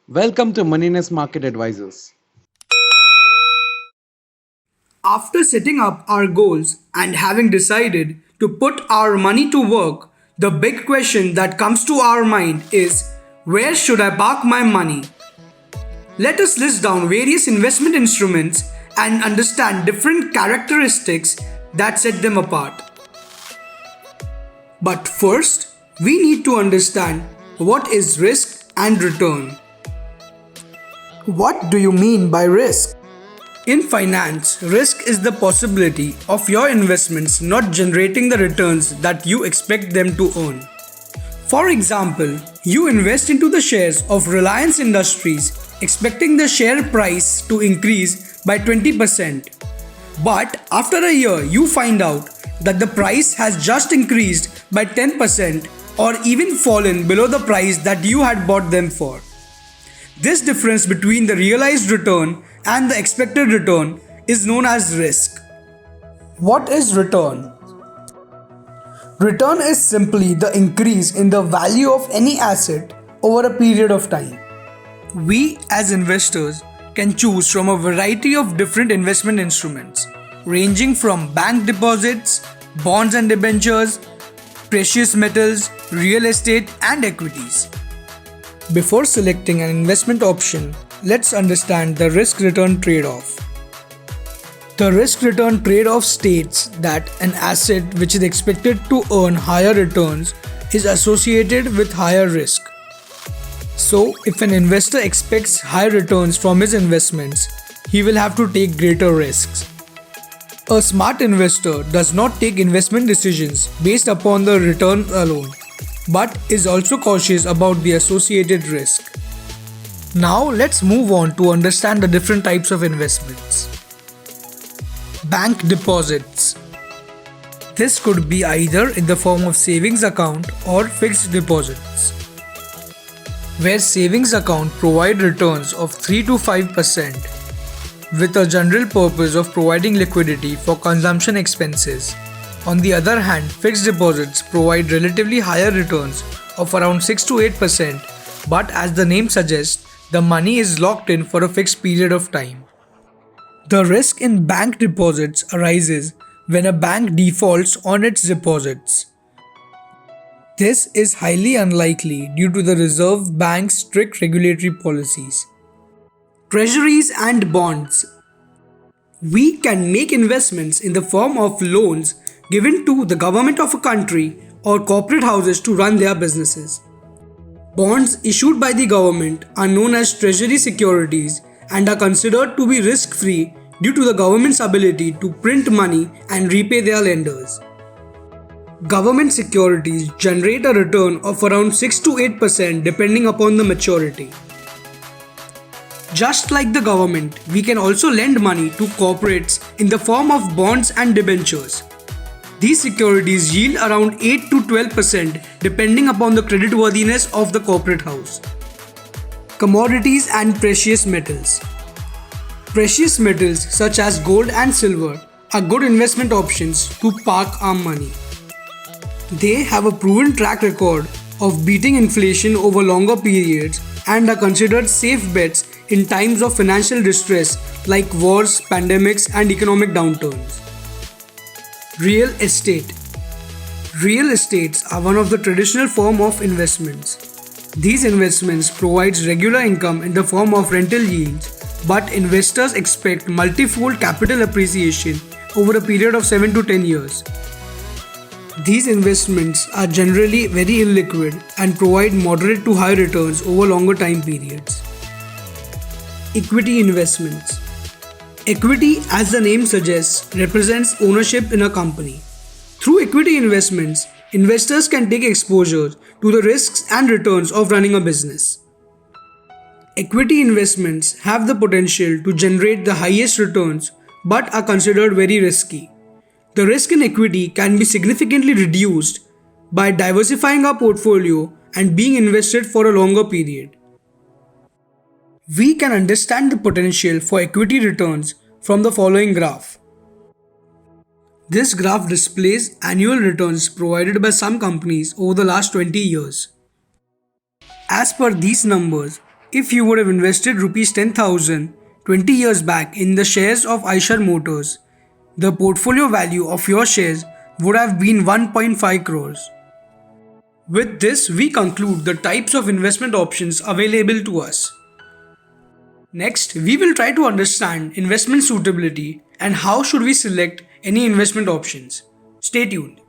Welcome to Moneyness Market Advisors. After setting up our goals and having decided to put our money to work, the big question that comes to our mind is, where should I park my money? Let us list down various investment instruments and understand different characteristics that set them apart. But first, we need to understand what is risk and return. What do you mean by risk? In finance, risk is the possibility of your investments not generating the returns that you expect them to earn. For example, you invest into the shares of Reliance Industries expecting the share price to increase by 20%. But after a year, you find out that the price has just increased by 10% or even fallen below the price that you had bought them for. This difference between the realized return and the expected return is known as risk. What is return? Return is simply the increase in the value of any asset over a period of time. We as investors can choose from a variety of different investment instruments, ranging from bank deposits, bonds and debentures, precious metals, real estate, and equities. Before selecting an investment option, let's understand the risk-return trade-off. The risk-return trade-off states that an asset which is expected to earn higher returns is associated with higher risk. So, if an investor expects high returns from his investments, he will have to take greater risks. A smart investor does not take investment decisions based upon the return alone, but is also cautious about the associated risk. Now let's move on to understand the different types of investments. Bank deposits. This could be either in the form of savings account or fixed deposits, where savings account provide returns of 3 to 5% with a general purpose of providing liquidity for consumption expenses. On the other hand, fixed deposits provide relatively higher returns of around 6 to 8%, but as the name suggests, the money is locked in for a fixed period of time. The risk in bank deposits arises when a bank defaults on its deposits. This is highly unlikely due to the Reserve Bank's strict regulatory policies. Treasuries and bonds. We can make investments in the form of loans given to the government of a country or corporate houses to run their businesses. Bonds issued by the government are known as treasury securities and are considered to be risk-free due to the government's ability to print money and repay their lenders. Government securities generate a return of around 6 to 8% depending upon the maturity. Just like the government, we can also lend money to corporates in the form of bonds and debentures. These securities yield around 8 to 12% depending upon the creditworthiness of the corporate house. Commodities and precious metals. Precious metals such as gold and silver are good investment options to park our money. They have a proven track record of beating inflation over longer periods and are considered safe bets in times of financial distress like wars, pandemics, and economic downturns. Real estate. Real estates are one of the traditional form of investments. These investments provide regular income in the form of rental yields, but investors expect multifold capital appreciation over a period of 7 to 10 years. These investments are generally very illiquid and provide moderate to high returns over longer time periods. Equity investments. Equity, as the name suggests, represents ownership in a company. Through equity investments, investors can take exposure to the risks and returns of running a business. Equity investments have the potential to generate the highest returns but are considered very risky. The risk in equity can be significantly reduced by diversifying our portfolio and being invested for a longer period. We can understand the potential for equity returns from the following graph. This graph displays annual returns provided by some companies over the last 20 years. As per these numbers, If you would have invested rupees 10,000 20 years back in the shares of Eicher Motors, the portfolio value of your shares would have been 1.5 crores. With this, we conclude the types of investment options available to us. Next, we will try to understand investment suitability and how should we select any investment options. Stay tuned.